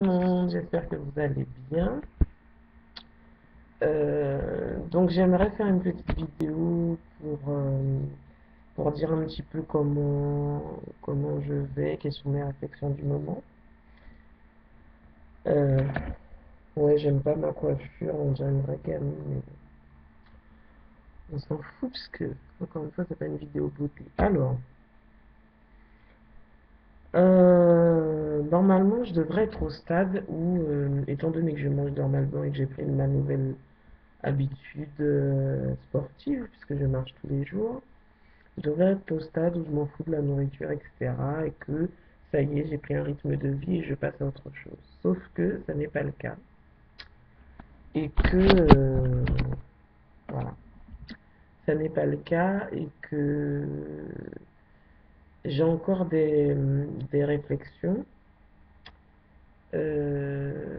Monde, j'espère que vous allez bien. Donc j'aimerais faire une petite vidéo pour dire un petit peu comment je vais, quelles sont mes réflexions du moment. Euh, ouais, j'aime pas ma coiffure, on dirait une vraie gamine, mais on s'en fout parce que, encore une fois, c'est pas une vidéo beauté. Alors, normalement, je devrais être au stade où, étant donné que je mange normalement et que j'ai pris ma nouvelle habitude sportive, puisque je marche tous les jours, je devrais être au stade où je m'en fous de la nourriture, etc. Et que ça y est, j'ai pris un rythme de vie et je passe à autre chose. Sauf que ça n'est pas le cas. Et que, voilà, ça n'est pas le cas et que j'ai encore des réflexions euh,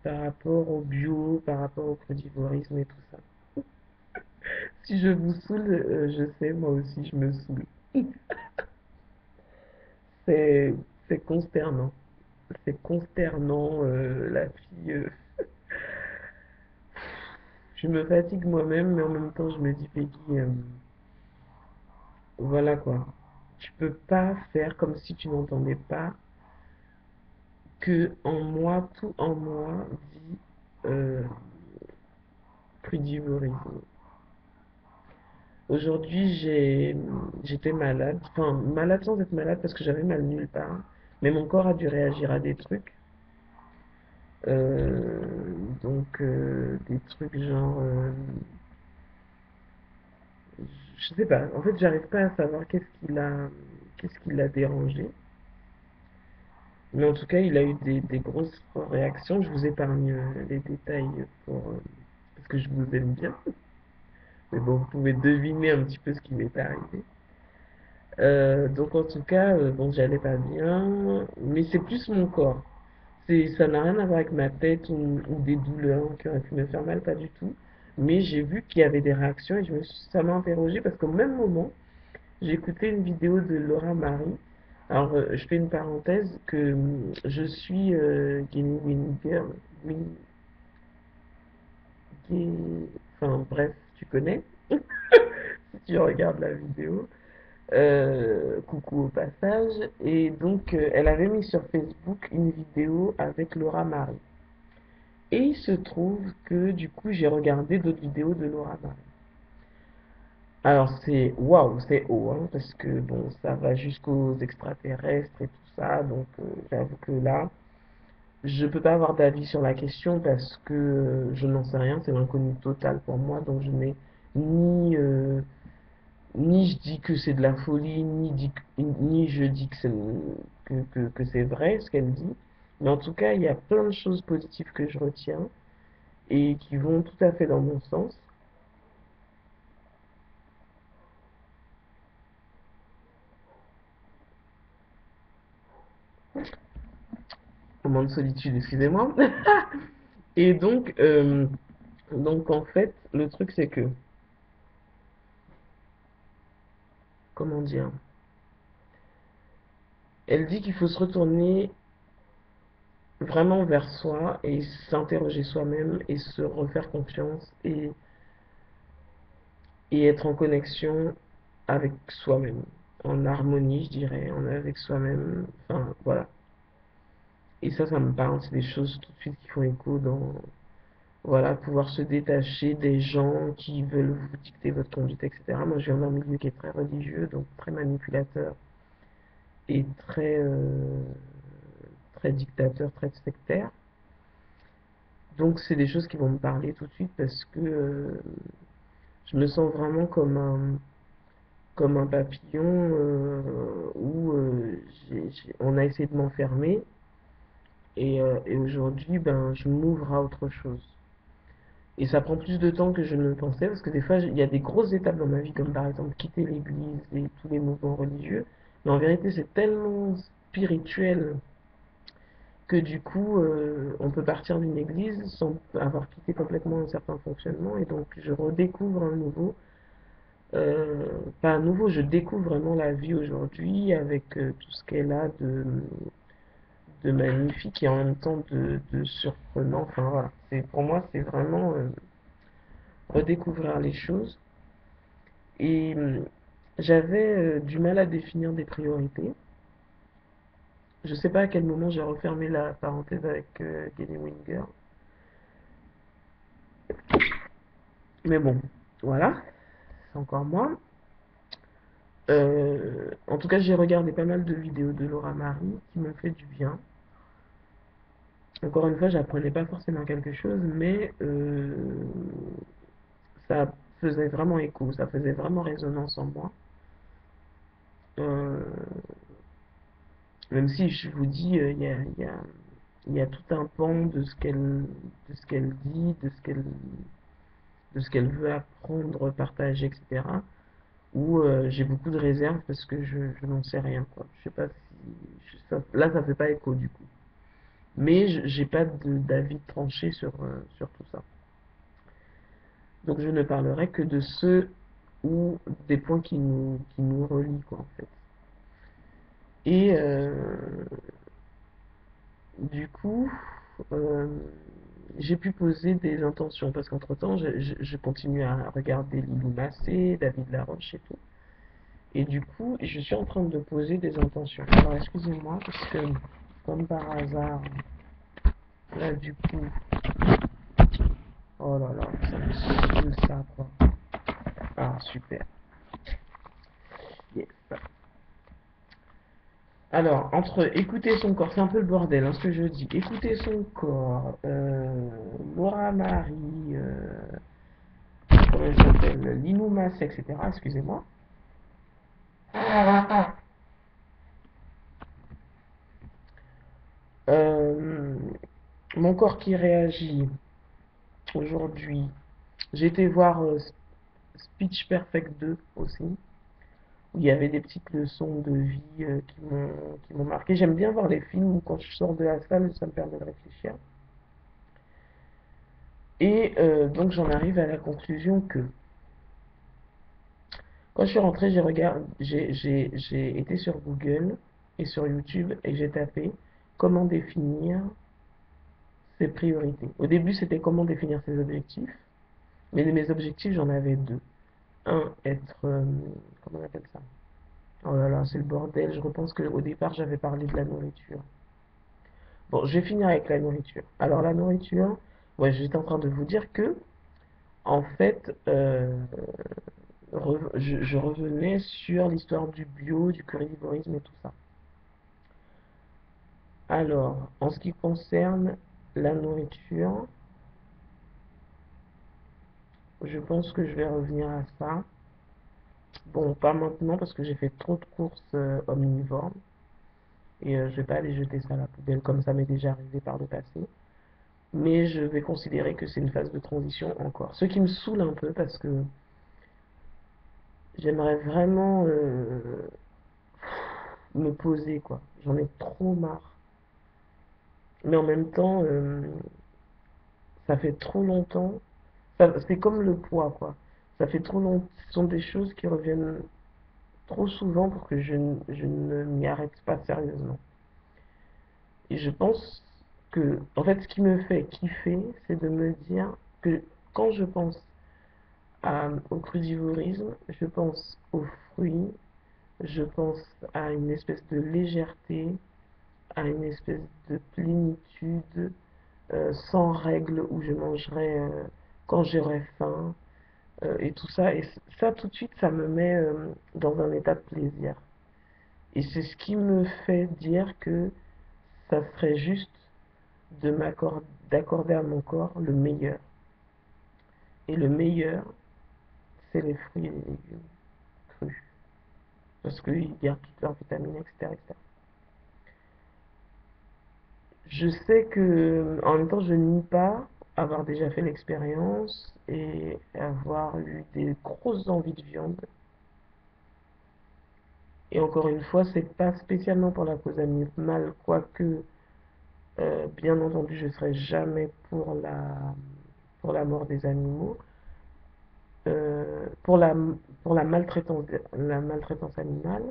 par rapport au bio, par rapport au crudivorisme et tout ça. Si je vous saoule, je sais, moi aussi je me saoule. C'est, c'est consternant. C'est consternant, la fille. Je me fatigue moi-même, mais en même temps, je me dis, Peggy, voilà quoi. Tu peux pas faire comme si tu n'entendais pas que en moi, tout en moi dit crudivorisme. Aujourd'hui, j'étais malade, enfin malade sans être malade parce que j'avais mal nulle part, mais mon corps a dû réagir à des trucs. Euh, des trucs genre, je sais pas, en fait, j'arrive pas à savoir qu'est-ce qui l'a dérangé. Mais en tout cas, il a eu des grosses réactions. Je vous épargne les détails parce que je vous aime bien. Mais bon, vous pouvez deviner un petit peu ce qui m'est arrivé. Donc en tout cas, bon, j'allais pas bien, mais c'est plus mon corps. Ça n'a rien à voir avec ma tête ou des douleurs qui auraient pu me faire mal, pas du tout. Mais j'ai vu qu'il y avait des réactions et ça m'a interrogé parce qu'au même moment, j'ai écouté une vidéo de Laura Marie. Alors, je fais une parenthèse que je suis Guinea Winnie Girl. Enfin, bref, tu connais si tu regardes la vidéo. Coucou au passage. Et donc, elle avait mis sur Facebook une vidéo avec Laura Marie. Et il se trouve que du coup, j'ai regardé d'autres vidéos de Laura Marie. Alors, c'est waouh, c'est haut, hein, parce que bon, ça va jusqu'aux extraterrestres et tout ça. Donc, j'avoue que là, je peux pas avoir d'avis sur la question parce que je n'en sais rien, c'est l'inconnu total pour moi. Donc, je n'ai ni, ni je dis que c'est de la folie, ni je dis que que c'est vrai ce qu'elle dit. Mais en tout cas, il y a plein de choses positives que je retiens et qui vont tout à fait dans mon sens. Moment de solitude, excusez-moi. Et donc en fait, le truc c'est que, comment dire, elle dit qu'il faut se retourner vraiment vers soi et s'interroger soi-même et se refaire confiance et être en connexion avec soi-même, en harmonie, je dirais, avec soi-même. Enfin, voilà. Et ça me parle, c'est des choses tout de suite qui font écho dans, voilà, pouvoir se détacher des gens qui veulent vous dicter votre conduite, etc. Moi, je viens d'un milieu qui est très religieux, donc très manipulateur et très dictateur, très sectaire. Donc, c'est des choses qui vont me parler tout de suite parce que je me sens vraiment comme un papillon où on a essayé de m'enfermer et aujourd'hui, ben, je m'ouvre à autre chose. Et ça prend plus de temps que je ne le pensais parce que des fois, il y a des grosses étapes dans ma vie, comme par exemple quitter l'église et tous les mouvements religieux. Mais en vérité, c'est tellement spirituel que du coup, on peut partir d'une église sans avoir quitté complètement un certain fonctionnement. Et donc, je redécouvre un nouveau, pas un nouveau, je découvre vraiment la vie aujourd'hui avec tout ce qu'elle a de magnifique et en même temps de surprenant. Enfin voilà, pour moi c'est vraiment redécouvrir les choses. Et j'avais du mal à définir des priorités. Je sais pas à quel moment j'ai refermé la parenthèse avec Kelly Winger. Mais bon, voilà, c'est encore moi. En tout cas, j'ai regardé pas mal de vidéos de Laura Marie qui m'ont fait du bien. Encore une fois, j'apprenais pas forcément quelque chose, mais ça faisait vraiment écho, ça faisait vraiment résonance en moi. Euh, Même si je vous dis, il y a tout un pan de ce qu'elle dit, de ce qu'elle veut apprendre, partager, etc. Où j'ai beaucoup de réserves parce que je n'en sais rien, quoi. Je sais pas si, là, ça fait pas écho du coup. Mais j'ai pas d'avis tranché sur tout ça. Donc je ne parlerai que de ceux ou des points qui nous relient, quoi, en fait. Et du coup, euh, j'ai pu poser des intentions parce qu'entre-temps, je continue à regarder Lilou Massé, David Laroche et tout. Et du coup, je suis en train de poser des intentions. Alors, excusez-moi, parce que, comme par hasard, là, du coup, oh là là, ça me saoule ça, quoi. Ah, super. Yes. Alors, entre écouter son corps, c'est un peu le bordel, hein, ce que je dis. Écouter son corps, Laura Marie, comment elle s'appelle, Linou Massé, etc. Excusez-moi. Euh, Mon corps qui réagit aujourd'hui. J'ai été voir Speech Perfect 2 aussi, où il y avait des petites leçons de vie qui m'ont marqué. J'aime bien voir les films où quand je sors de la salle, ça me permet de réfléchir. Et donc j'en arrive à la conclusion que quand je suis rentré, j'ai été sur Google et sur YouTube et j'ai tapé comment définir ses priorités. Au début, c'était comment définir ses objectifs, mais mes objectifs, j'en avais deux. Un, être, comment on appelle ça? Oh là là, c'est le bordel. Je repense qu'au départ, j'avais parlé de la nourriture. Bon, je vais finir avec la nourriture. Alors, la nourriture, ouais, j'étais en train de vous dire que, en fait, je revenais sur l'histoire du bio, du currivorisme et tout ça. Alors, en ce qui concerne la nourriture, je pense que je vais revenir à ça. Bon, pas maintenant parce que j'ai fait trop de courses omnivores et je vais pas aller jeter ça à la poubelle comme ça m'est déjà arrivé par le passé. Mais je vais considérer que c'est une phase de transition encore. Ce qui me saoule un peu parce que j'aimerais vraiment me poser, quoi. J'en ai trop marre. Mais en même temps, ça fait trop longtemps. C'est comme le poids, quoi. Ça fait trop longtemps. Ce sont des choses qui reviennent trop souvent pour que je ne m'y arrête pas sérieusement. Et je pense que, en fait, ce qui me fait kiffer, c'est de me dire que quand je pense au crudivorisme, je pense aux fruits, je pense à une espèce de légèreté, à une espèce de plénitude, sans règles où je mangerai quand j'aurai faim, et tout ça. Et ça, tout de suite, ça me met dans un état de plaisir. Et c'est ce qui me fait dire que ça serait juste d'accorder à mon corps le meilleur. Et le meilleur, c'est les fruits et les légumes crus. Parce qu'ils gardent toutes leurs vitamines, etc., etc. Je sais que, en même temps, je nie pas avoir déjà fait l'expérience et avoir eu des grosses envies de viande. Et encore une fois, c'est pas spécialement pour la cause animale, quoique, bien entendu, je serai jamais pour la mort des animaux, euh, pour la, pour la maltraitance animale,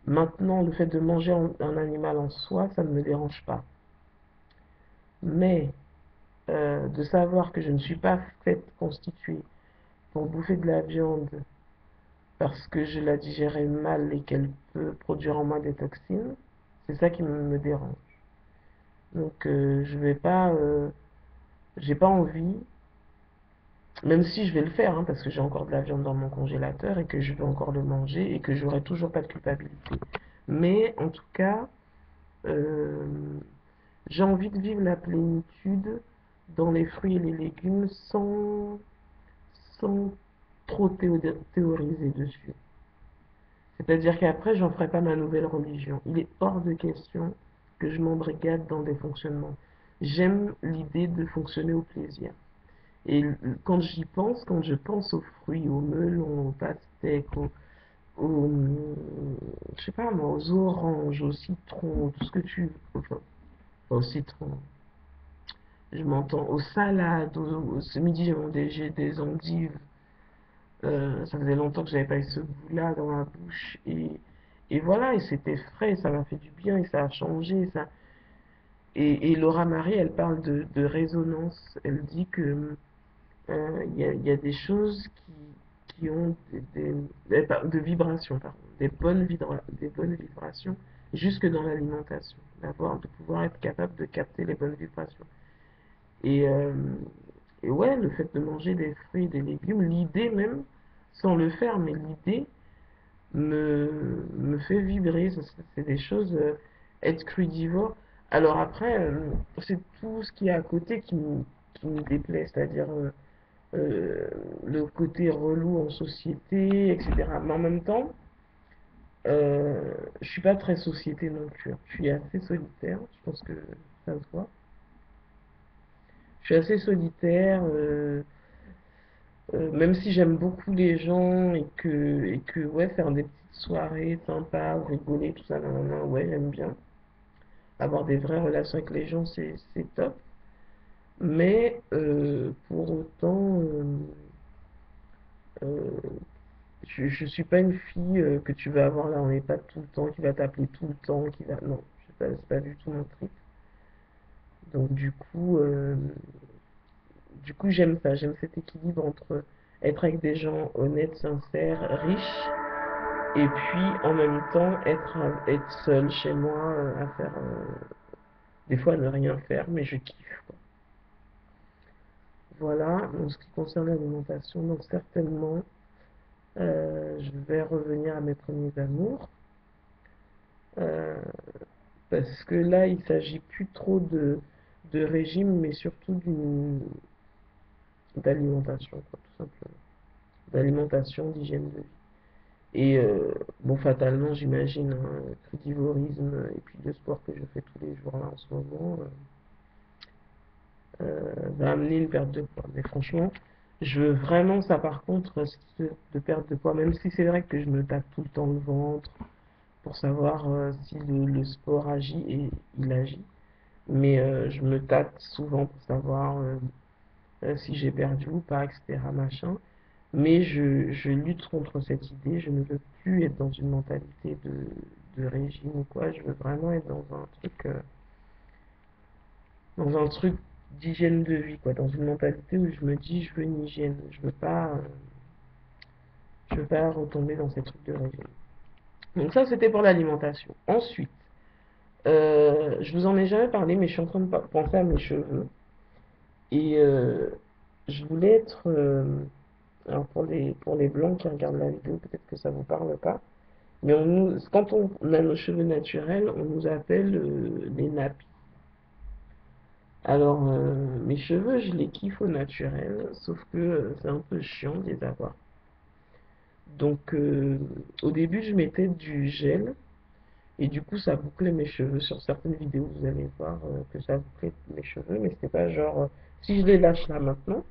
Maintenant, le fait de manger un animal en soi, ça ne me dérange pas. Mais de savoir que je ne suis pas faite, constituée pour bouffer de la viande parce que je la digérais mal et qu'elle peut produire en moi des toxines, c'est ça qui me dérange. Donc je vais pas, j'ai pas envie, même si je vais le faire, hein, parce que j'ai encore de la viande dans mon congélateur et que je veux encore le manger et que j'aurai toujours pas de culpabilité. Mais en tout cas, euh, j'ai envie de vivre la plénitude dans les fruits et les légumes sans trop théoriser dessus. C'est-à-dire qu'après, j'en ferai pas ma nouvelle religion. Il est hors de question que je m'embrigade dans des fonctionnements. J'aime l'idée de fonctionner au plaisir. Et quand j'y pense, quand je pense aux fruits, aux melons, aux pastèques, aux, je sais pas moi, aux oranges, aux citrons, tout ce que tu veux, enfin, pas aux citrons, je m'entends, aux salades, ce midi j'ai mangé des endives. Ça faisait longtemps que j'avais pas eu ce goût-là dans la bouche et voilà, et c'était frais, ça m'a fait du bien et ça a changé ça. Et Laura Marie, elle parle de résonance. Elle dit que il y a des choses qui ont de vibrations, pardon, des bonnes vibrations jusque dans l'alimentation, de pouvoir être capable de capter les bonnes vibrations. Et, euh, et ouais, le fait de manger des fruits et des légumes, l'idée même, sans le faire, mais l'idée me fait vibrer. C'est des choses, être crudivore. Alors après, c'est tout ce qui est à côté qui me déplaît, c'est-à-dire euh, le côté relou en société, etc. Mais en même temps, je suis pas très société non plus, hein. Je suis assez solitaire, je pense que ça se voit. Je suis assez solitaire, même si j'aime beaucoup les gens et que ouais, faire des petites soirées sympas, ou rigoler, tout ça, non, non, non, ouais, j'aime bien. Avoir des vraies relations avec les gens, c'est top. Mais pour autant, euh, je suis pas une fille que tu vas avoir là, on n'est pas tout le temps, qui va t'appeler tout le temps, qui va. Non, c'est pas du tout mon trip. Donc du coup j'aime ça, j'aime cet équilibre entre être avec des gens honnêtes, sincères, riches et puis en même temps être seul chez moi à faire des fois ne rien faire mais je kiffe quoi. Voilà, en ce qui concerne l'alimentation, donc certainement je vais revenir à mes premiers amours euh, parce que là il s'agit plus trop de régime mais surtout d'alimentation quoi, tout simplement. D'alimentation, d'hygiène de vie. Et bon, fatalement, j'imagine, un crudivorisme et puis le sport que je fais tous les jours là en ce moment va amener une perte de poids. Mais franchement, je veux vraiment ça par contre, de perte de poids, même si c'est vrai que je me tape tout le temps le ventre pour savoir si le sport agit et il agit. Mais je me tâte souvent pour savoir si j'ai perdu ou pas, etc. Machin. Mais je lutte contre cette idée. Je ne veux plus être dans une mentalité de régime ou quoi. Je veux vraiment être dans un truc d'hygiène de vie, quoi. Dans une mentalité où je me dis, je veux une hygiène. Je veux pas retomber dans ces trucs de régime. Donc ça, c'était pour l'alimentation. Ensuite, je vous en ai jamais parlé, mais je suis en train de penser à mes cheveux. Et je voulais être alors pour les blancs qui regardent la vidéo, peut-être que ça vous parle pas. Mais quand on a nos cheveux naturels, on nous appelle les nappies. Alors, mes cheveux, je les kiffe au naturel, sauf que c'est un peu chiant de les avoir. Donc, au début, je mettais du gel, et du coup, ça bouclait mes cheveux. Sur certaines vidéos, vous allez voir que ça bouclait mes cheveux, mais c'était pas genre, si je les lâche là maintenant,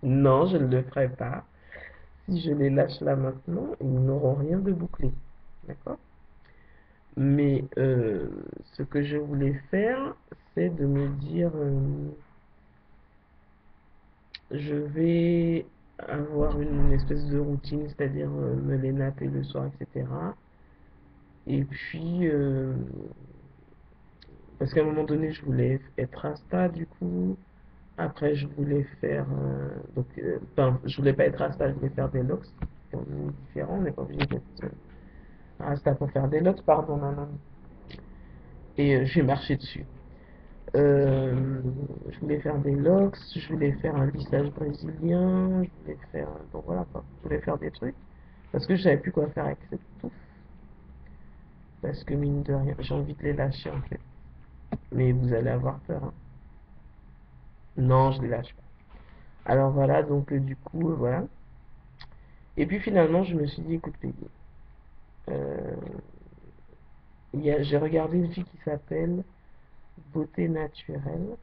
non, je ne le ferai pas. Si je les lâche là maintenant, ils n'auront rien de bouclé. D'accord? Mais ce que je voulais faire, c'est de me dire, je vais avoir une espèce de routine, c'est-à-dire me les napper le soir, etc. Et puis, parce qu'à un moment donné, je voulais être Rasta, du coup. Après, je voulais faire. Enfin, je voulais pas être Rasta, je voulais faire des locks. C'est différent, on n'est pas obligé d'être Rasta pour faire des locks, pardon, non, non. Et j'ai marché dessus. Je voulais faire des locks, je voulais faire un lissage brésilien, je voulais faire. Bon, voilà quoi. Je voulais faire des trucs. Parce que je savais plus quoi faire avec cette touffe. Parce que mine de rien, j'ai envie de les lâcher en fait. Mais vous allez avoir peur, hein. Non, je les lâche pas. Alors voilà, donc du coup, voilà. Et puis finalement, je me suis dit, écoute, Peggy, euh, j'ai regardé une fille qui s'appelle Beauté Naturelle.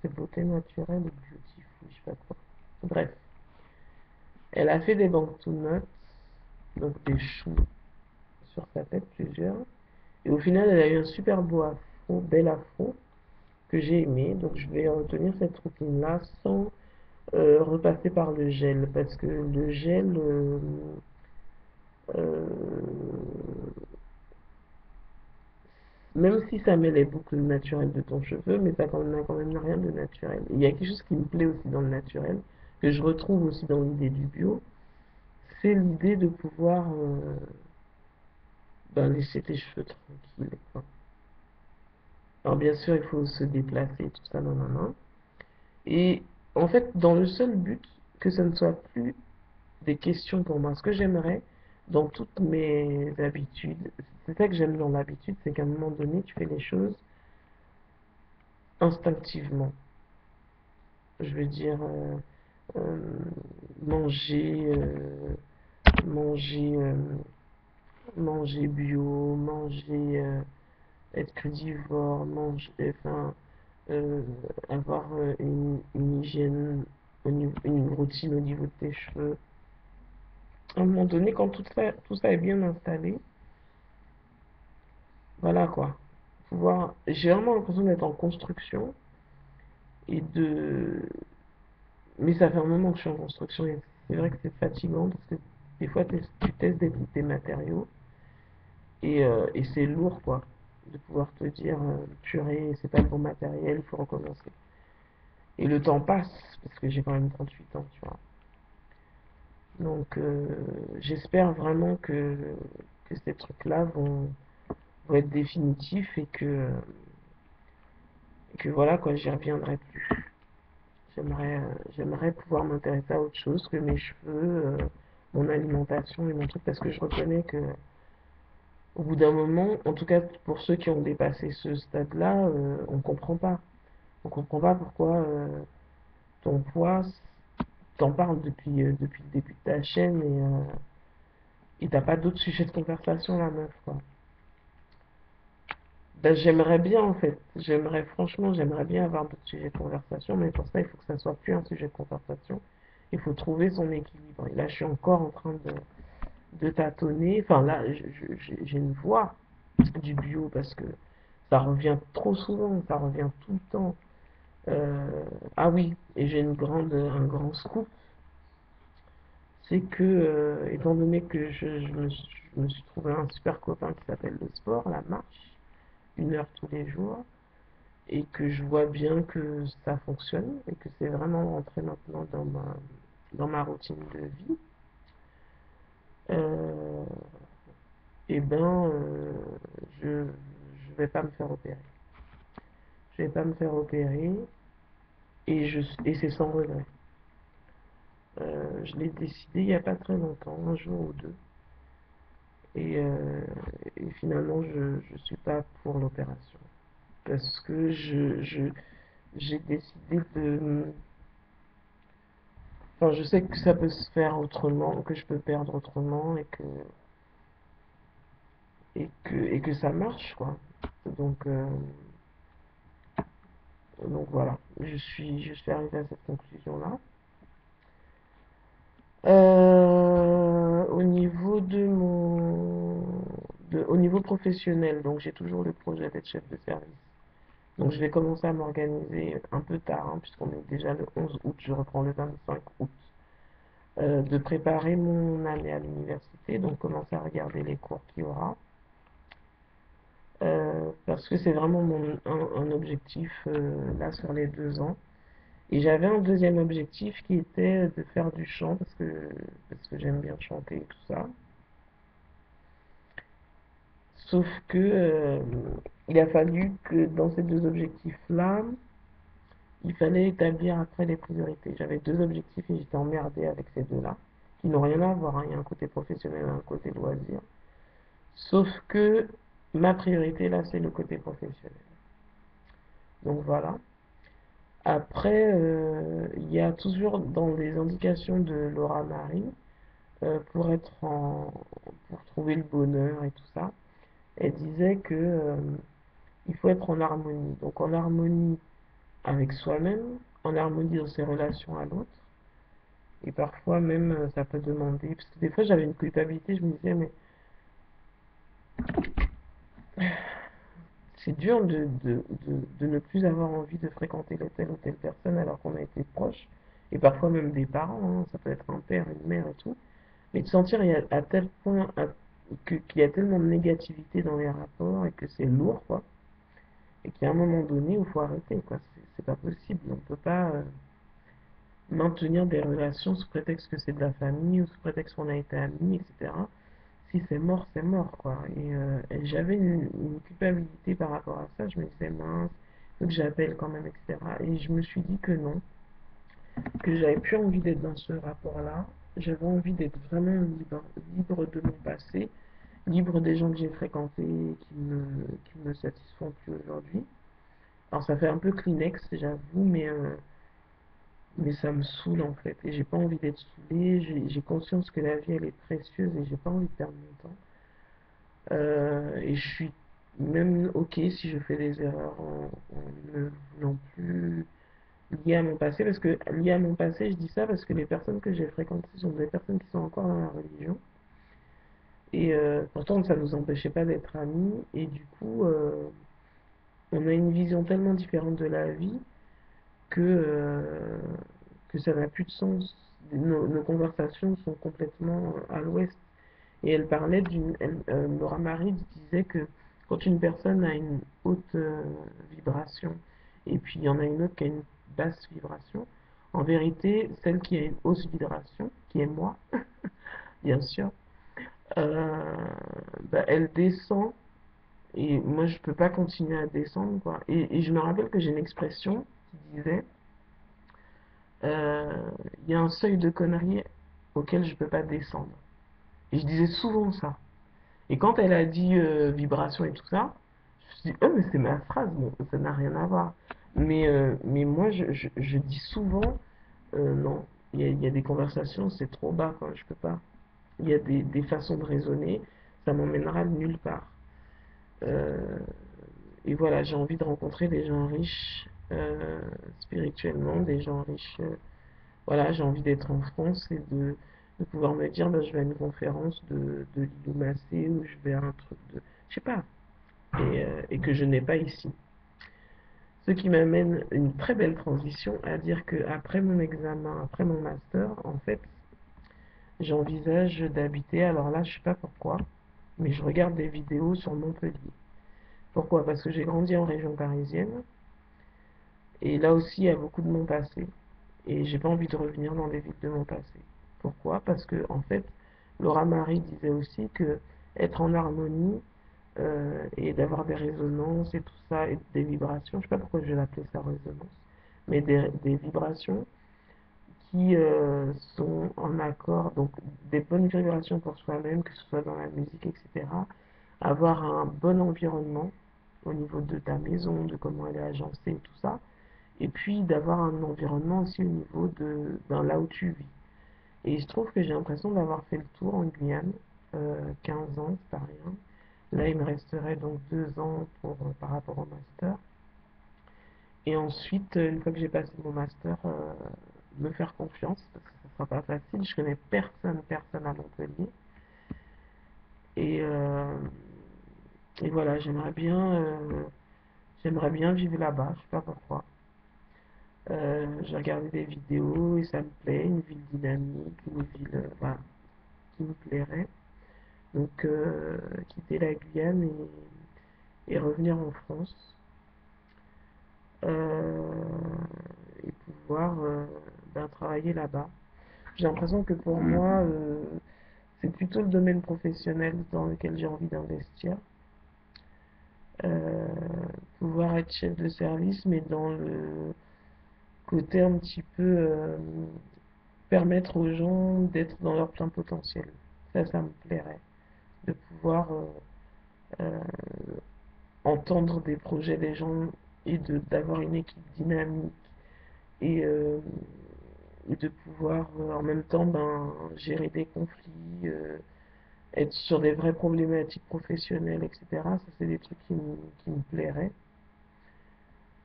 C'est Beauté Naturelle ou Beautiful, je sais pas quoi. Bref, elle a fait des bantu notes, donc des choux sur sa tête, plusieurs. Et au final, elle a eu un super beau afro, bel afro, que j'ai aimé. Donc je vais retenir cette routine-là sans repasser par le gel. Parce que le gel, euh, même si ça met les boucles naturelles de ton cheveu, mais ça n'a quand même rien de naturel. Il y a quelque chose qui me plaît aussi dans le naturel, que je retrouve aussi dans l'idée du bio, c'est l'idée de pouvoir ben, laisser tes cheveux tranquilles, quoi. Alors bien sûr, il faut se déplacer, tout ça, non, non, non. Et en fait, dans le seul but que ça ne soit plus des questions pour moi, ce que j'aimerais dans toutes mes habitudes, c'est ça que j'aime dans l'habitude, c'est qu'à un moment donné, tu fais les choses instinctivement. Je veux dire, euh, manger, manger, manger bio, manger, être crudivore, manger, enfin, euh, avoir une hygiène, une routine au niveau de tes cheveux. À un moment donné, quand tout ça est bien installé, voilà quoi. J'ai vraiment l'impression d'être en construction et de, mais ça fait un moment que je suis en construction et c'est vrai que c'est fatigant parce que des fois tu testes des matériaux et c'est lourd quoi de pouvoir te dire purée, c'est pas le bon matériel, il faut recommencer. Et le temps passe parce que j'ai quand même 38 ans, tu vois. Donc j'espère vraiment que ces trucs-là vont être définitifs et que voilà quoi, j'y reviendrai plus. J'aimerais pouvoir m'intéresser à autre chose que mes cheveux, mon alimentation et mon truc, parce que je reconnais que au bout d'un moment, en tout cas pour ceux qui ont dépassé ce stade-là, on comprend pas. On comprend pas pourquoi ton poids, t'en parles depuis le début de ta chaîne et t'as pas d'autres sujets de conversation la meuf, quoi. Ben, j'aimerais bien en fait, franchement, j'aimerais bien avoir d'autres sujets de conversation, mais pour ça, il faut que ça soit plus un sujet de conversation. Il faut trouver son équilibre. Et là, je suis encore en train de tâtonner. Enfin, là, j'ai une voix du bio parce que ça revient trop souvent, ça revient tout le temps. Ah oui, et j'ai un grand scoop, c'est que, étant donné que je me suis trouvé un super copain qui s'appelle le sport, la marche, 1 heure tous les jours, et que je vois bien que ça fonctionne et que c'est vraiment rentré maintenant dans ma routine de vie, euh, et ben, je vais pas me faire opérer. Je vais pas me faire opérer et c'est sans regret. Je l'ai décidé il n'y a pas très longtemps, un jour ou deux. Et, euh, et finalement, je suis pas pour l'opération. Parce que j'ai décidé de. Enfin, je sais que ça peut se faire autrement, que je peux perdre autrement et que ça marche, quoi. Donc, euh, donc voilà, je suis arrivé à cette conclusion-là. Au niveau professionnel, donc j'ai toujours le projet d'être chef de service. Donc je vais commencer à m'organiser un peu tard, hein, puisqu'on est déjà le 11 août, je reprends le 25 août. de préparer mon année à l'université, donc commencer à regarder les cours qu'il y aura, parce que c'est vraiment un objectif là sur les 2 ans. Et j'avais un deuxième objectif qui était de faire du chant, parce que j'aime bien chanter et tout ça. Sauf que il a fallu que dans ces deux objectifs-là, il fallait établir après les priorités. J'avais deux objectifs et j'étais emmerdé avec ces deux-là, qui n'ont rien à voir, hein. Il y a un côté professionnel et un côté loisir. Sauf que ma priorité là, c'est le côté professionnel. Donc voilà. Après, il y a toujours dans les indications de Laura Marie, pour pour trouver le bonheur et tout ça, elle disait que il faut être en harmonie. Donc en harmonie avec soi-même, en harmonie dans ses relations à l'autre. Et parfois même, ça peut demander, parce que des fois j'avais une culpabilité, je me disais, mais c'est dur de ne plus avoir envie de fréquenter telle ou telle personne alors qu'on a été proche, et parfois même des parents, hein, ça peut être un père, une mère et tout, mais de sentir à tel point qu'il y a tellement de négativité dans les rapports et que c'est lourd, quoi, et qu'il y a un moment donné où il faut arrêter, quoi, c'est pas possible, on peut pas maintenir des relations sous prétexte que c'est de la famille ou sous prétexte qu'on a été amis, etc. Si c'est mort, quoi. Et j'avais une culpabilité par rapport à ça. Je me disais, mince, faut que j'appelle quand même, etc. Et je me suis dit que non, que j'avais plus envie d'être dans ce rapport-là. J'avais envie d'être vraiment libre, libre de mon passé, libre des gens que j'ai fréquentés et qui me satisfont plus aujourd'hui. Alors ça fait un peu Kleenex, j'avoue, mais ça me saoule en fait. Et j'ai pas envie d'être saoulé. J'ai conscience que la vie elle est précieuse et j'ai pas envie de perdre mon temps. Et je suis même ok si je fais des erreurs en ne voulant plus liées à mon passé. Parce que liées à mon passé, je dis ça parce que les personnes que j'ai fréquentées sont des personnes qui sont encore dans la religion. Et pourtant, ça ne nous empêchait pas d'être amis. Et du coup, on a une vision tellement différente de la vie que, euh, que ça n'a plus de sens. Nos conversations sont complètement à l'ouest. Et elle parlait Laura Marie disait que quand une personne a une haute vibration, et puis il y en a une autre qui a une basse vibration, en vérité, celle qui a une hausse vibration, qui est moi, bien sûr, euh, bah, elle descend, et moi je peux pas continuer à descendre, quoi. Et je me rappelle que j'ai une expression qui disait, euh, il y a un seuil de conneries auquel je peux pas descendre. Et je disais souvent ça. Et quand elle a dit vibration et tout ça, je me suis dit, oh, mais c'est ma phrase, bon, ça n'a rien à voir. Mais moi, je dis souvent, non, il y a des conversations, c'est trop bas, quoi, je peux pas. Il y a des façons de raisonner, ça m'emmènera nulle part. Euh, et voilà, j'ai envie de rencontrer des gens riches spirituellement, des gens riches. Voilà, j'ai envie d'être en France et de pouvoir me dire, bah, je vais à une conférence de Lilou Massé ou je vais à un truc de, je sais pas, et que je n'ai pas ici. Ce qui m'amène une très belle transition à dire que après mon examen, après mon master, en fait, j'envisage d'habiter, alors là, je sais pas pourquoi, mais je regarde des vidéos sur Montpellier. Pourquoi? Parce que j'ai grandi en région parisienne, et là aussi, il y a beaucoup de mon passé. Et j'ai pas envie de revenir dans des villes de mon passé. Pourquoi? Parce que, en fait, Laura Marie disait aussi que être en harmonie et d'avoir des résonances et tout ça, et des vibrations, je sais pas pourquoi je vais l'appeler ça résonance, mais des vibrations qui sont en accord, donc des bonnes vibrations pour soi-même, que ce soit dans la musique, etc. Avoir un bon environnement au niveau de ta maison, de comment elle est agencée et tout ça, et puis d'avoir un environnement aussi au niveau là où tu vis. Et je trouve que j'ai l'impression d'avoir fait le tour en Guyane, 15 ans, c'est pas rien. Là, il me resterait donc 2 ans par rapport au master. Et ensuite, une fois que j'ai passé mon master, me faire confiance, parce que ce sera pas facile. Je connais personne à Montpellier. Et, euh, et voilà, j'aimerais bien vivre là-bas, je sais pas pourquoi. J'ai regardé des vidéos et ça me plaît, une ville dynamique, une ville voilà, qui me plairait. Donc quitter la Guyane et revenir en France et pouvoir ben, travailler là-bas. J'ai l'impression que pour moi, c'est plutôt le domaine professionnel dans lequel j'ai envie d'investir. Euh, Pouvoir être chef de service, mais dans le côté un petit peu permettre aux gens d'être dans leur plein potentiel. Ça me plairait. De pouvoir euh, entendre des projets des gens et d'avoir une équipe dynamique et, de pouvoir en même temps ben, gérer des conflits, être sur des vraies problématiques professionnelles, etc. Ça, c'est des trucs qui me plairaient.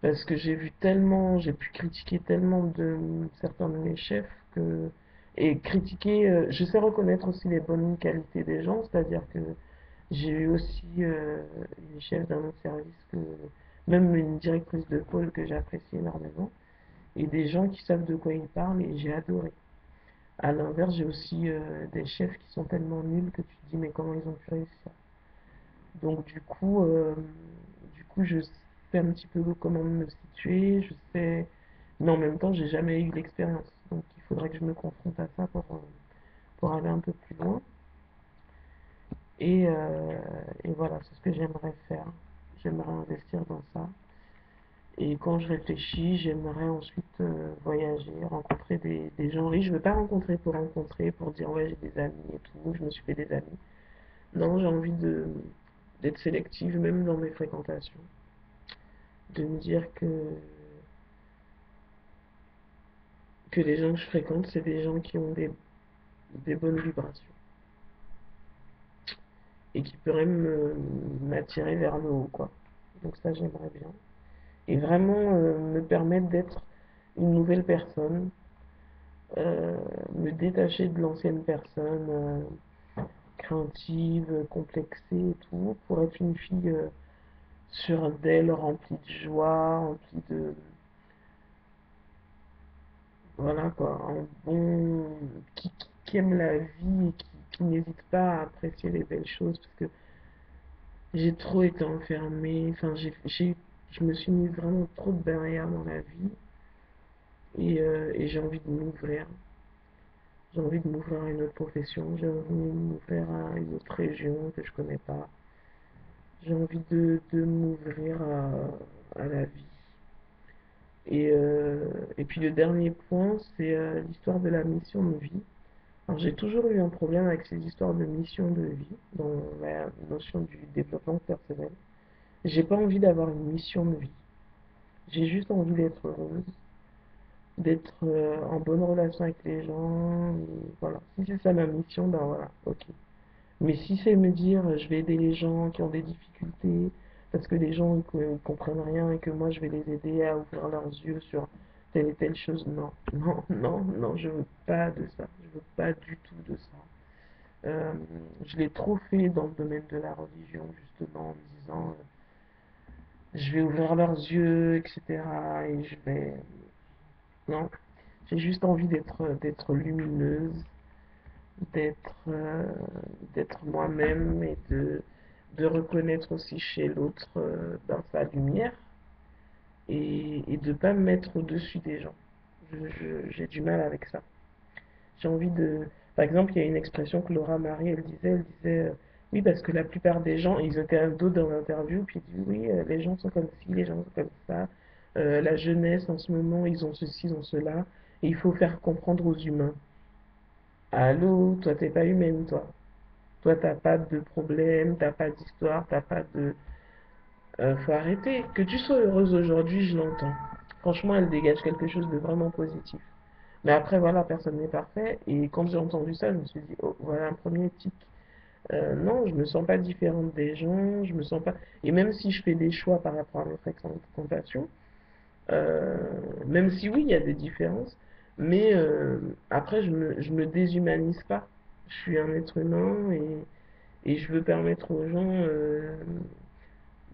Parce que j'ai vu tellement, j'ai pu critiquer tellement de certains de mes chefs que. Et critiquer, je sais reconnaître aussi les bonnes qualités des gens, c'est-à-dire que j'ai eu aussi une chef d'un autre service, même une directrice de pôle que j'apprécie énormément, et des gens qui savent de quoi ils parlent, et j'ai adoré. À l'inverse, j'ai aussi des chefs qui sont tellement nuls que tu te dis, mais comment ils ont pu réussir? Donc du coup, je sais un petit peu comment me situer, je sais, mais en même temps, j'ai jamais eu l'expérience. Donc il faudrait que je me confronte à ça pour aller un peu plus loin. Et, euh, et voilà, c'est ce que j'aimerais faire. J'aimerais investir dans ça. Et quand je réfléchis, j'aimerais ensuite voyager, rencontrer des gens riches. Je veux pas rencontrer pour dire ouais j'ai des amis et tout, je me suis fait des amis. Non, j'ai envie d'être sélective même dans mes fréquentations. De me dire que les gens que je fréquente, c'est des gens qui ont des bonnes vibrations et qui pourraient m'attirer vers le haut, quoi. Donc ça, j'aimerais bien. Et vraiment me permettre d'être une nouvelle personne, euh, me détacher de l'ancienne personne craintive, complexée et tout, pour être une fille sûre d'elle, remplie de joie, remplie de, voilà quoi, un bon, qui aime la vie et qui n'hésite pas à apprécier les belles choses, parce que j'ai trop été enfermée, enfin je me suis mis vraiment trop de barrières dans la vie, et j'ai envie de m'ouvrir. J'ai envie de m'ouvrir à une autre profession, j'ai envie de m'ouvrir à une autre région que je connais pas. J'ai envie de m'ouvrir à la vie. Et puis le dernier point, c'est l'histoire de la mission de vie. Alors j'ai toujours eu un problème avec ces histoires de mission de vie, dans la notion du développement personnel. J'ai pas envie d'avoir une mission de vie. J'ai juste envie d'être heureuse, d'être en bonne relation avec les gens. Et voilà. Si c'est ça ma mission, ben voilà, ok. Mais si c'est me dire je vais aider les gens qui ont des difficultés, parce que les gens ne comprennent rien et que moi je vais les aider à ouvrir leurs yeux sur telle et telle chose, non, non, non, non, je veux pas de ça, je veux pas du tout de ça. Je l'ai trop fait dans le domaine de la religion, justement, en me disant je vais ouvrir leurs yeux, etc. Et je vais. Non, j'ai juste envie d'être lumineuse, d'être d'être moi-même et de reconnaître aussi chez l'autre ben, sa lumière et de ne pas me mettre au-dessus des gens. J'ai du mal avec ça. J'ai envie de. Par exemple, il y a une expression que Laura Marie, elle disait oui, parce que la plupart des gens, ils étaient à dos dans l'interview, puis ils disent oui, les gens sont comme ci, les gens sont comme ça, la jeunesse en ce moment, ils ont ceci, ils ont cela, et il faut faire comprendre aux humains. Allô, toi, t'es pas humaine, toi. Toi, t'as pas de problème, t'as pas d'histoire, t'as pas de. Faut arrêter. Que tu sois heureuse aujourd'hui, je l'entends. Franchement, elle dégage quelque chose de vraiment positif. Mais après, voilà, personne n'est parfait. Et quand j'ai entendu ça, je me suis dit, oh, voilà un premier tic. Non, je me sens pas différente des gens, je me sens pas. Et même si je fais des choix par rapport à mes fréquentations, euh, même si oui, il y a des différences, mais après, je me déshumanise pas. Je suis un être humain et je veux permettre aux gens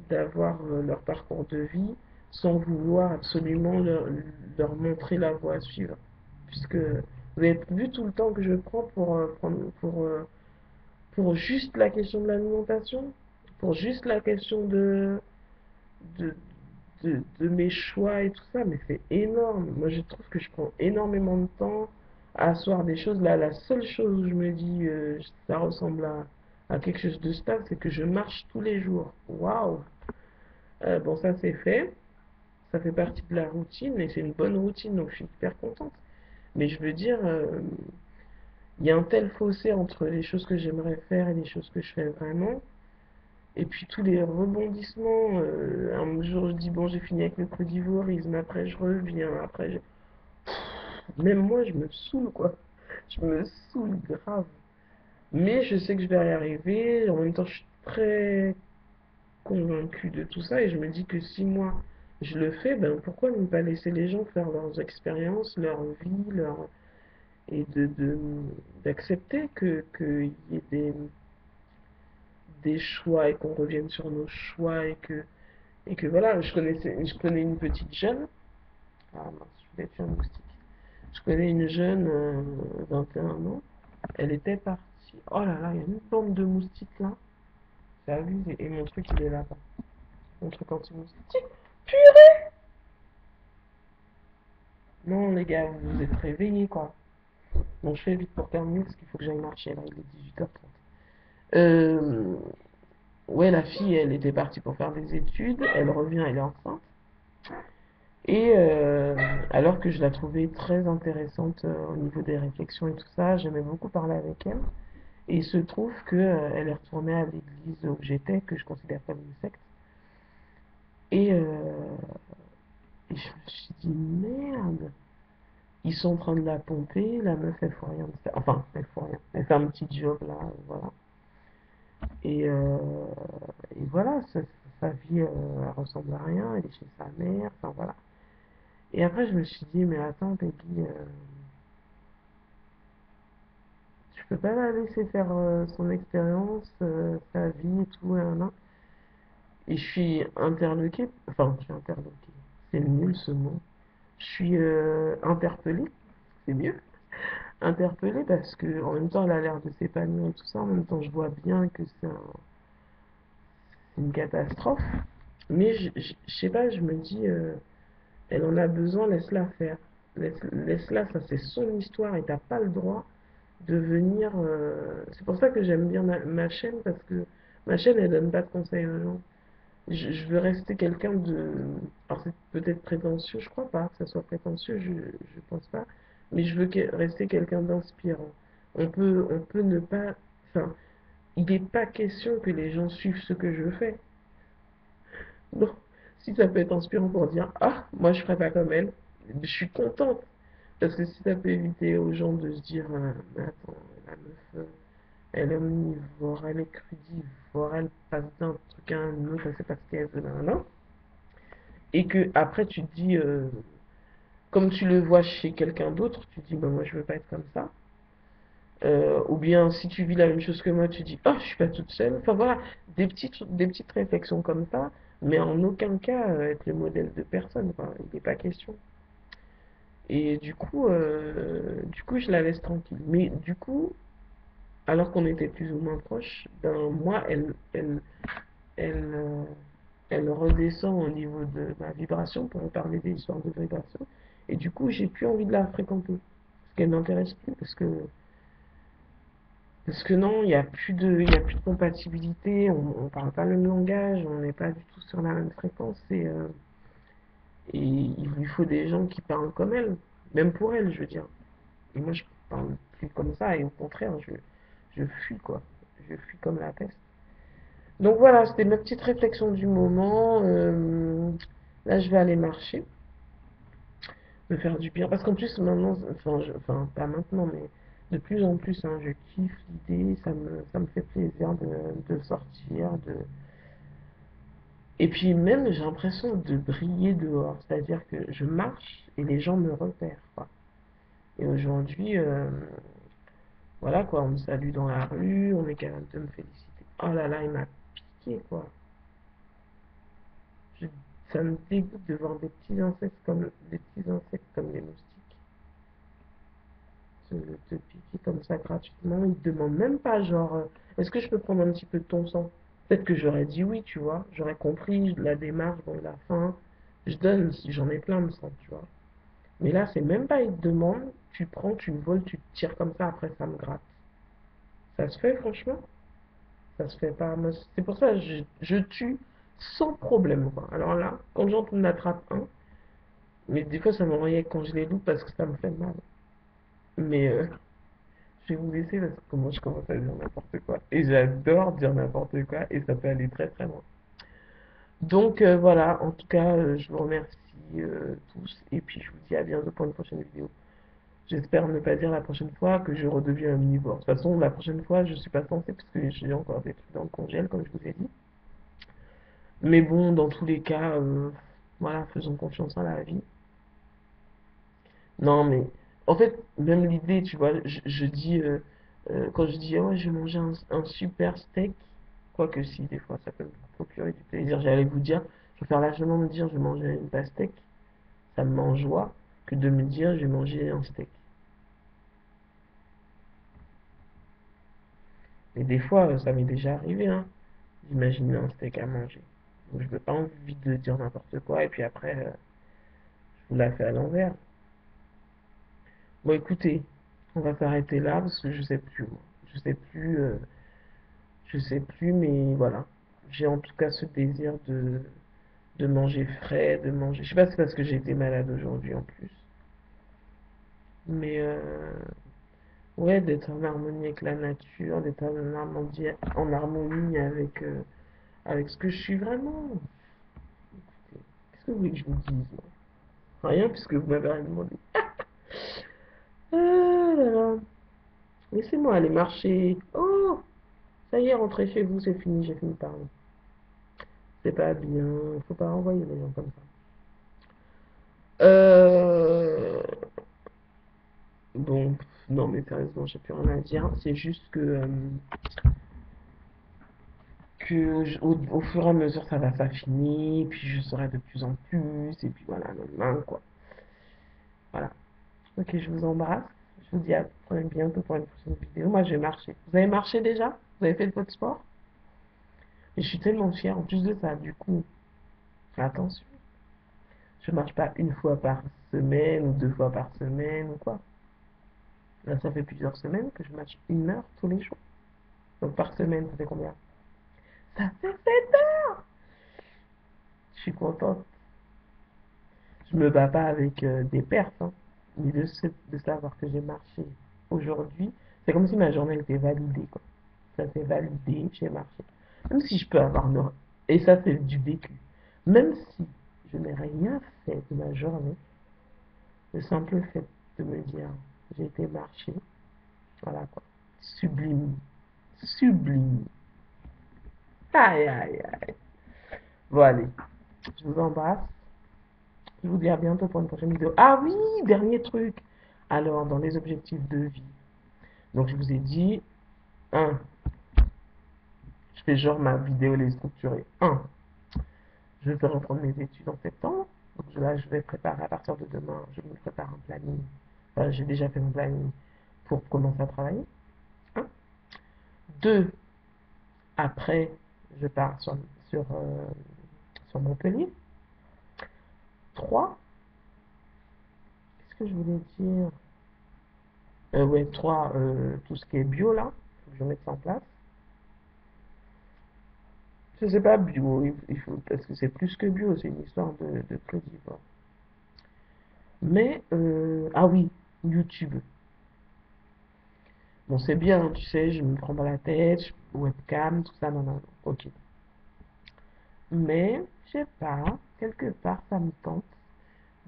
d'avoir leur parcours de vie sans vouloir absolument leur montrer la voie à suivre. Puisque vous avez vu tout le temps que je prends pour juste la question de l'alimentation, pour juste la question de, de mes choix et tout ça, mais c'est énorme. Moi, je trouve que je prends énormément de temps à asseoir des choses. Là, la seule chose où je me dis ça ressemble à quelque chose de stable, c'est que je marche tous les jours. Waouh! Bon, ça c'est fait. Ça fait partie de la routine et c'est une bonne routine, donc je suis hyper contente. Mais je veux dire, il y a un tel fossé entre les choses que j'aimerais faire et les choses que je fais vraiment. Et puis tous les rebondissements. Un jour je dis bon j'ai fini avec le crudivorisme, après je reviens, même moi je me saoule quoi. Je me saoule grave. Mais je sais que je vais y arriver. En même temps je suis très convaincue de tout ça et je me dis que si moi je le fais, ben pourquoi ne pas laisser les gens faire leurs expériences, leur vie, et d'accepter qu'il y ait des choix et qu'on revienne sur nos choix et que voilà, je connais une petite jeune, ah mince, je voulais tuer un moustique. Je connais une jeune, 21 ans, elle était partie, oh là là, il y a une bande de moustiques là, c'est abusé, et mon truc il est là-bas, mon truc anti-moustique, purée! Non les gars, vous vous êtes réveillés quoi. Bon, je fais vite pour terminer parce qu'il faut que j'aille marcher là, il est 18h30. Euh, ouais, la fille, elle était partie pour faire des études, elle revient, elle est enceinte. Et alors que je la trouvais très intéressante au niveau des réflexions et tout ça, j'aimais beaucoup parler avec elle. Et il se trouve que elle est retournée à l'église où j'étais, que je considère comme une secte. Et, et je me suis dit, merde, ils sont en train de la pomper, la meuf, elle fait rien de ça. Enfin, elle fait rien. Elle fait un petit job là, voilà. Et, euh, et voilà, sa vie, elle ressemble à rien, elle est chez sa mère, enfin voilà. Et après, je me suis dit, mais attends, Peggy, tu peux pas la laisser faire son expérience, sa vie et tout, et, nan. Et je suis interloquée, enfin, je suis interloquée, c'est nul ce mot. Je suis interpellée, c'est mieux, interpellée parce que en même temps, elle a l'air de s'épanouir et tout ça, en même temps, je vois bien que c'est une catastrophe. Mais je sais pas, je me dis, elle en a besoin, laisse-la faire. Laisse-la, ça c'est son histoire et t'as pas le droit de venir. C'est pour ça que j'aime bien ma chaîne parce que ma chaîne elle donne pas de conseils aux gens. Je veux rester quelqu'un de. Alors c'est peut-être prétentieux, je crois pas que ça soit prétentieux, je pense pas. Mais je veux rester quelqu'un d'inspirant. On peut ne pas. Enfin, il n'est pas question que les gens suivent ce que je fais. Non, si ça peut être inspirant pour dire ah, moi je ferais pas comme elle, je suis contente. Parce que si ça peut éviter aux gens de se dire mais attends, la meuf, elle est omnivore, elle est crudivore, elle passe d'un truc à un autre, elle sait pas ce qu'elle veut, non. Et que après tu te dis, comme tu le vois chez quelqu'un d'autre, tu te dis bah moi je veux pas être comme ça. Ou bien si tu vis la même chose que moi, tu dis oh je suis pas toute seule. Enfin voilà, des petites réflexions comme ça, mais en aucun cas être le modèle de personne, quoi. Il n'est pas question. Et du coup, je la laisse tranquille. Mais du coup, alors qu'on était plus ou moins proches, ben moi, elle, euh, elle redescend au niveau de ma vibration pour parler des histoires de vibration. Et du coup, j'ai plus envie de la fréquenter. Parce qu'elle m'intéresse plus. Parce que non, il y a plus de compatibilité. On parle pas le même langage. On n'est pas du tout sur la même fréquence. Et il lui faut des gens qui parlent comme elle. Même pour elle, je veux dire. Et moi, je parle plus comme ça, et au contraire, je fuis, quoi. Je fuis comme la peste. Donc voilà, c'était ma petite réflexion du moment. Là, je vais aller marcher, me faire du bien. Parce qu'en plus, maintenant, enfin, pas maintenant, mais de plus en plus, hein, je kiffe l'idée, ça me fait plaisir de sortir, Et puis même, j'ai l'impression de briller dehors. C'est-à-dire que je marche et les gens me repèrent, quoi. Et aujourd'hui, voilà quoi, on me salue dans la rue, on est capable de me féliciter. Oh là là, il m'a piqué quoi. Je Ça me dégoûte de voir des petits insectes comme les moustiques te piquer comme ça gratuitement. Ils te demandent même pas, genre, est-ce que je peux prendre un petit peu de ton sang? Peut-être que j'aurais dit oui, tu vois. J'aurais compris la démarche, bon, la fin. Je donne si j'en ai plein de sang, tu vois. Mais là, c'est même pas, ils te demandent, tu prends, tu voles, tu te tires comme ça, après ça me gratte. Ça se fait, franchement? Ça se fait pas. Moi, c'est pour ça que je tue sans problème, quoi. Alors là, quand j'en attrape un, mais des fois ça m'envoyait quand je les loupe parce que ça me fait mal. Mais je vais vous laisser parce que comment je commence à dire n'importe quoi. Et j'adore dire n'importe quoi et ça peut aller très très loin. Donc voilà, en tout cas, je vous remercie tous et puis je vous dis à bientôt pour une prochaine vidéo. J'espère ne pas dire la prochaine fois que je redeviens omnivore. De toute façon, la prochaine fois, je suis pas censée parce que j'ai encore des trucs dans le congèle, comme je vous ai dit. Mais bon, dans tous les cas, voilà, faisons confiance en la vie. Non, mais en fait, même l'idée, tu vois, je dis, quand je dis, ah ouais, je vais manger un super steak, quoique si, des fois, ça peut me procurer du plaisir. J'allais vous dire, je préfère largement me dire, je vais manger une pastèque, ça me met en joie, que de me dire, je vais manger un steak. Et des fois, ça m'est déjà arrivé, hein, d'imaginer un steak à manger. Donc, je n'ai pas envie de dire n'importe quoi, et puis après, je vous la fais à l'envers. Bon, écoutez, on va s'arrêter là parce que je sais plus, moi. Je sais plus, je sais plus, mais voilà. J'ai en tout cas ce désir de manger frais, de manger. Je sais pas si c'est parce que j'ai été malade aujourd'hui en plus. Mais ouais, d'être en harmonie avec la nature, d'être en harmonie avec ce que je suis vraiment. Écoutez, qu'est-ce que vous voulez que je vous dise, moi? Rien, puisque vous m'avez rien demandé. Ah là là. Laissez-moi aller marcher. Oh, ça y est, rentrez chez vous, c'est fini, j'ai fini de parler. C'est pas bien, faut pas envoyer les gens comme ça. Euh... Bon, non mais sérieusement, j'ai plus rien à dire. C'est juste que au fur et à mesure ça va s'affiner, puis je saurai de plus en plus, et puis voilà, non, quoi. Voilà. Ok, je vous embrasse. Je vous dis à très bientôt pour une prochaine vidéo. Moi, je vais marcher. Vous avez marché déjà? Vous avez fait le de sport? Et je suis tellement fière en plus de ça, du coup, attention. Je marche pas une fois par semaine ou 2 fois par semaine ou quoi. Là, ça fait plusieurs semaines que je marche 1 heure tous les jours. Donc par semaine, ça fait combien? Ça fait 7 heures! Je suis contente. Je me bats pas avec des pertes, hein. Mais de savoir que j'ai marché aujourd'hui, c'est comme si ma journée était validée, quoi. Ça s'est validé, j'ai marché. Même si je peux avoir et ça, c'est du vécu. Même si je n'ai rien fait de ma journée, le simple fait de me dire j'ai été marcher, voilà quoi. Sublime. Sublime. Aïe, aïe, aïe. Bon, allez, je vous embrasse. Je vous dis à bientôt pour une prochaine vidéo. Ah oui, dernier truc. Alors, dans les objectifs de vie. Donc, je vous ai dit, un, je fais genre ma vidéo, elle est structurée. Un, je vais reprendre mes études en septembre. Donc, là, je vais préparer à partir de demain, je me prépare un planning. Enfin, j'ai déjà fait mon planning pour commencer à travailler. Un. Deux, après, je pars sur Montpellier. 3. Qu'est-ce que je voulais dire? Ouais, 3. Tout ce qui est bio là, faut que je mette ça en place. Je sais pas, bio, il faut, parce que c'est plus que bio, c'est une histoire de crédit, quoi. Mais, ah oui, YouTube. Bon, c'est bien, tu sais, je me prends pas la tête, webcam, tout ça, non, non, non, ok. Mais, je sais pas, quelque part, ça me tente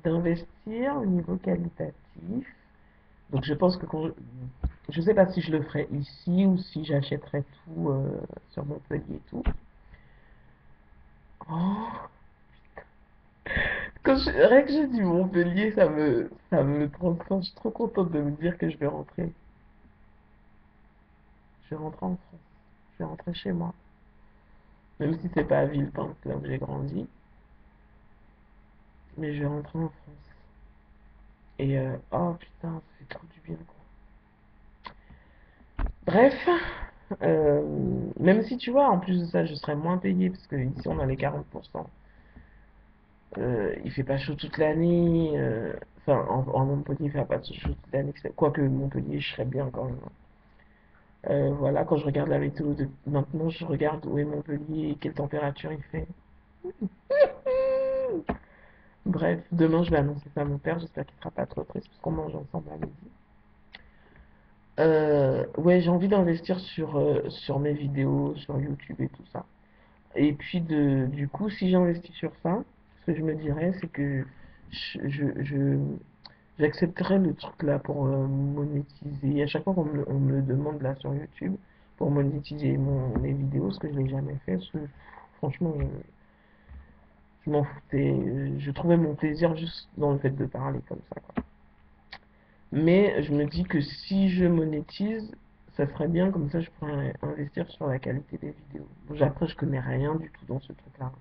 d'investir au niveau qualitatif. Donc, je pense que je sais pas si je le ferai ici ou si j'achèterai tout sur Montpellier et tout. Oh, rien que j'ai dit Montpellier, ça me transcende. Je suis trop contente de me dire que je vais rentrer. Je vais rentrer en France. Je vais rentrer chez moi. Même si c'est pas à Villepinte, là où j'ai grandi. mais je vais rentrer en France. Et oh putain, ça fait trop du bien, quoi. Bref, même si tu vois, en plus de ça, je serais moins payé parce que ici on a les 40%. Il fait pas chaud toute l'année. Enfin, en Montpellier, il fait pas chaud toute l'année. Quoique Montpellier, je serais bien quand même. Voilà, quand je regarde la météo de maintenant, je regarde où est Montpellier et quelle température il fait. Bref, demain, je vais annoncer ça à mon père. J'espère qu'il sera pas trop triste parce qu'on mange ensemble à midi. Ouais, j'ai envie d'investir sur mes vidéos, sur YouTube et tout ça. Et puis, du coup, si j'investis sur ça, ce que je me dirais, c'est que j'accepterais le truc là pour monétiser. À chaque fois on me le demande là sur YouTube pour monétiser mes vidéos, ce que je n'ai jamais fait, parce que franchement, je m'en foutais. Je trouvais mon plaisir juste dans le fait de parler comme ça, quoi. Mais je me dis que si je monétise, ça serait bien, comme ça je pourrais investir sur la qualité des vidéos. Bon, après, je connais rien du tout dans ce truc-là.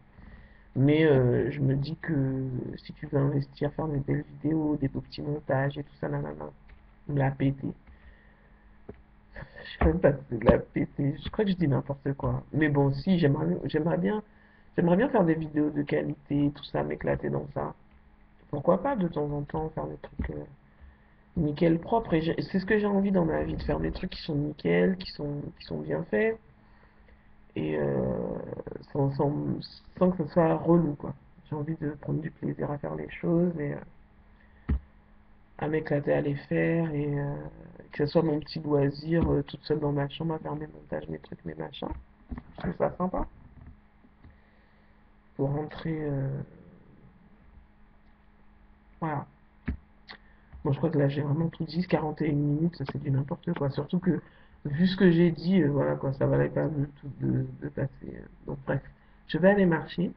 Mais je me dis que si tu veux investir, faire des belles vidéos, des beaux petits montages et tout ça, nanana, me la péter. Je sais même pas si c'est de la péter. Je crois que je dis n'importe quoi. Mais bon, si, j'aimerais bien faire des vidéos de qualité, tout ça, m'éclater dans ça. Pourquoi pas de temps en temps faire des trucs nickel propres. Et c'est ce que j'ai envie dans ma vie, de faire des trucs qui sont nickel, qui sont bien faits. Et sans que ce soit relou, quoi. J'ai envie de prendre du plaisir à faire les choses et à m'éclater à les faire et que ce soit mon petit loisir toute seule dans ma chambre à faire mes montages, mes trucs, mes machins. Je trouve ça sympa pour rentrer. Voilà. Bon, je crois que là j'ai vraiment tout dit, 41 minutes, ça c'est du n'importe quoi. Surtout que vu ce que j'ai dit, voilà quoi, ça valait pas du tout de passer. Donc bref, je vais aller marcher.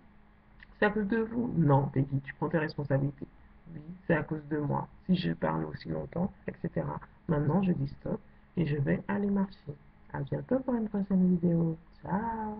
C'est à cause de vous? Non, Peggy, tu prends tes responsabilités. Oui, c'est à cause de moi. Si je parle aussi longtemps, etc. Maintenant, je dis stop et je vais aller marcher. À bientôt pour une prochaine vidéo. Ciao!